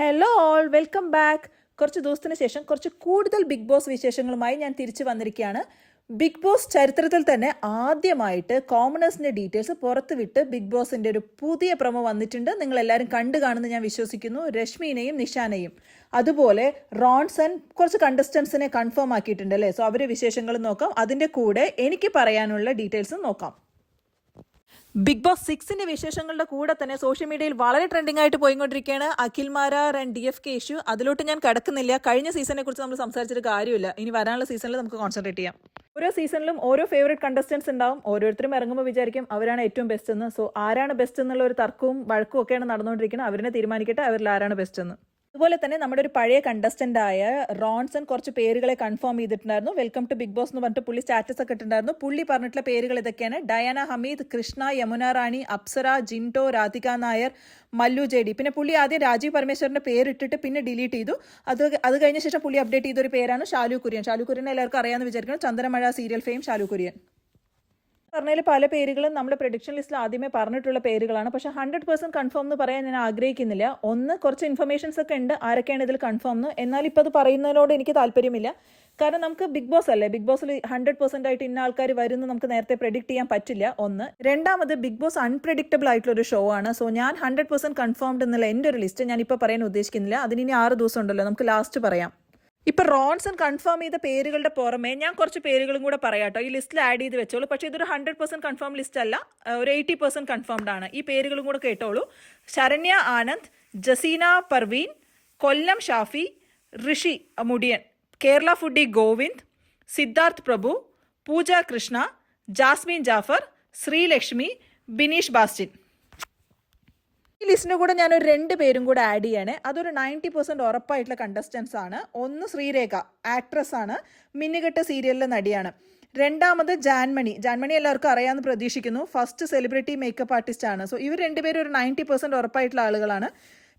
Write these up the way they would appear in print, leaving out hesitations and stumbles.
Hello all, welcome back. കുറച്ച് ദിവസത്തിന് ശേഷം കുറച്ച് കൂടുതൽ ബിഗ് ബോസ് വിശേഷങ്ങളുമായി ഞാൻ തിരിച്ചു വന്നിരിക്കുകയാണ്. ബിഗ് ബോസ് ചരിത്രത്തിൽ തന്നെ ആദ്യമായിട്ട് കോമണേഴ്സിൻ്റെ ഡീറ്റെയിൽസ് പുറത്തുവിട്ട് ബിഗ് ബോസിൻ്റെ ഒരു പുതിയ പ്രൊമോ വന്നിട്ടുണ്ട്. നിങ്ങളെല്ലാവരും കണ്ടു കാണുമെന്ന് ഞാൻ വിശ്വസിക്കുന്നു. രശ്മിനെയും നിഷാനെയും അതുപോലെ റോൺസൺ കുറച്ച് കണ്ടസ്റ്റൻസിനെ കൺഫേം ആക്കിയിട്ടുണ്ട് അല്ലേ. സോ അവരുടെ വിശേഷങ്ങൾ നോക്കാം. അതിൻ്റെ കൂടെ എനിക്ക് പറയാനുള്ള ഡീറ്റെയിൽസും നോക്കാം. ബിഗ് ബോസ് 6ന്റെ വിശേഷങ്ങളുടെ കൂടെ തന്നെ സോഷ്യൽ മീഡിയയിൽ വളരെ ട്രെൻഡിംഗ് ആയിട്ട് പോയിക്കൊണ്ടിരിക്കുകയാണ് Akhil Marar and DFK issue. അതിലോട്ട് ഞാൻ കടക്കുന്നില്ല. കഴിഞ്ഞ സീസണിനെ കുറിച്ച് നമ്മൾ സംസാരിച്ചിട്ട് കാര്യമില്ല. ഇനി വരാനുള്ള സീസണിൽ നമുക്ക് കോൺസെൻട്രേറ്റ് ചെയ്യാം. ഓരോ സീസണിലും ഓരോ ഫേവറേറ്റ് കണ്ടസ്റ്റൻസ് ഉണ്ടാവും. ഓരോരുത്തരും ഇറങ്ങുമ്പോൾ വിചാരിക്കും അവരാണ് ഏറ്റവും ബെസ്റ്റ് എന്ന്. സോ ആരാണ് ബെസ്റ്റ് എന്നുള്ള ഒരു തർക്കവും വഴക്കും ഒക്കെയാണ് നടന്നുകൊണ്ടിരിക്കുന്നത്. അവരിനെ തീരുമാനിക്കട്ടെ അവരിൽ ആരാണ് ബെസ്റ്റ് എന്ന്. അതുപോലെ തന്നെ നമ്മുടെ ഒരു പഴയ കണ്ടസ്റ്റന്റ് ആയ റോൺസൺ കുറച്ച് പേരുകളെ കൺഫേം ചെയ്തിട്ടുണ്ടായിരുന്നു. വെൽക്കം ടു ബിഗ് ബോസ് എന്ന് പറഞ്ഞിട്ട് പുള്ളി സ്റ്റാറ്റസ് ഒക്കെ ഇട്ടിട്ടുണ്ടായിരുന്നു. പുള്ളി പറഞ്ഞിട്ടുള്ള പേരുകൾ ഇതൊക്കെയാണ്: ഡയാന ഹമീദ്, കൃഷ്ണ, യമുന റാണി, അപ്സര, ജിൻഡോ, രാധിക നായർ, മല്ലു JD. പിന്നെ പുള്ളി ആദ്യം രാജീവ് പരമേശ്വറിന്റെ പേരിട്ടിട്ട് പിന്നെ ഡിലീറ്റ് ചെയ്തു. അത് കഴിഞ്ഞ ശേഷം പുള്ളി അപ്ഡേറ്റ് ചെയ്തൊരു പേരാണ് ഷാലു കുര്യൻ. ഷാലു കുര്യനെ എല്ലാവർക്കും അറിയാമെന്ന് വിചാരിക്കണം. ചന്ദ്രമഴ സീരിയൽ ഫെയിം ഷാലു കുര്യൻ. പറഞ്ഞതിൽ പല പേരുകളും നമ്മുടെ പ്രഡിക്ഷൻ ലിസ്റ്റിൽ ആദ്യമേ പറഞ്ഞിട്ടുള്ള പേരുകളാണ്. പക്ഷേ 100% കൺഫേം എന്ന് പറയാൻ ഞാൻ ആഗ്രഹിക്കുന്നില്ല. ഒന്ന്, കുറച്ച് ഇൻഫർമേഷൻസ് ഒക്കെ ഉണ്ട് ആരൊക്കെയാണ് ഇതിൽ കൺഫേം എന്ന്. എന്നാൽ ഇപ്പോൾ അത് പറയുന്നതിനോട് എനിക്ക് താല്പര്യമില്ല. കാരണം നമുക്ക് ബിഗ് ബോസ് അല്ലേ, ബിഗ് ബോസിൽ 100% ആയിട്ട് ഇന്ന ആൾക്കാർ വരുമെന്ന് നമുക്ക് നേരത്തെ പ്രെഡിക്റ്റ് ചെയ്യാൻ പറ്റില്ല. ഒന്ന്. രണ്ടാമത്, ബിഗ് ബോസ് അൺപ്രഡിക്റ്റബിൾ ആയിട്ടുള്ള ഒരു ഷോ ആണ്. സോ ഞാൻ 100% കൺഫേംഡ് എന്നുള്ള എൻ്റെ ഒരു ലിസ്റ്റ് ഞാനിപ്പോൾ പറയാൻ ഉദ്ദേശിക്കുന്നില്ല. അതിനി 6 ദിവസം ഉണ്ടല്ലോ, നമുക്ക് ലാസ്റ്റ് പറയാം. ഇപ്പൊ റോൺസൺ കൺഫേം ചെയ്ത പേരുകളുടെ പുറമെ ഞാൻ കുറച്ച് പേരുകളും കൂടെ പറയാട്ടോ. ഈ ലിസ്റ്റിൽ ആഡ് ചെയ്ത് വെച്ചോളൂ. പക്ഷേ ഇതൊരു 100% കൺഫേം ലിസ്റ്റ് അല്ല, ഒരു 80% കൺഫേംഡ് ആണ്. ഈ പേരുകളും കൂടെ കേട്ടോളൂ: ശരണ്യ ആനന്ദ്, ജസീന പർവീൻ, കൊല്ലം ഷാഫി, ഋഷി മുടിയൻ, കേരള ഫുഡി ഗോവിന്ദ്, സിദ്ധാർത്ഥ് പ്രഭു, പൂജ കൃഷ്ണ, ജാസ്മിൻ ജാഫർ, ശ്രീലക്ഷ്മി, ബിനീഷ് ബാസ്റ്റിൻ. ഈ ലിസ്റ്റിൻ്റെ കൂടെ ഞാനൊരു 2 പേരും കൂടെ ആഡ് ചെയ്യണേ. അതൊരു 90% ഉറപ്പായിട്ടുള്ള കണ്ടസ്റ്റൻസ് ആണ്. ഒന്ന്, ശ്രീരേഖ, ആക്ട്രസ് ആണ്, മിന്നുകെട്ട് സീരിയലിലെ നടിയാണ്. രണ്ടാമത്, ജാൻമണി എല്ലാവർക്കും അറിയാമെന്ന് പ്രതീക്ഷിക്കുന്നു. ഫസ്റ്റ് സെലിബ്രിറ്റി മേക്കപ്പ് ആർട്ടിസ്റ്റ് ആണ്. സോ ഇവർ 2 പേരും ഒരു 90% ഉറപ്പായിട്ടുള്ള ആളുകളാണ്.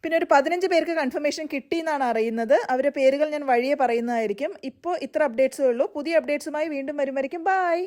പിന്നെ ഒരു 15 പേർക്ക് കൺഫർമേഷൻ കിട്ടിയെന്നാണ് അറിയുന്നത്. അവരുടെ പേരുകൾ ഞാൻ വഴിയെ പറയുന്നതായിരിക്കും. ഇപ്പോൾ ഇത്ര അപ്ഡേറ്റ്സേ ഉള്ളൂ. പുതിയ അപ്ഡേറ്റ്സുമായി വീണ്ടും വരുമായിരിക്കും. ബൈ.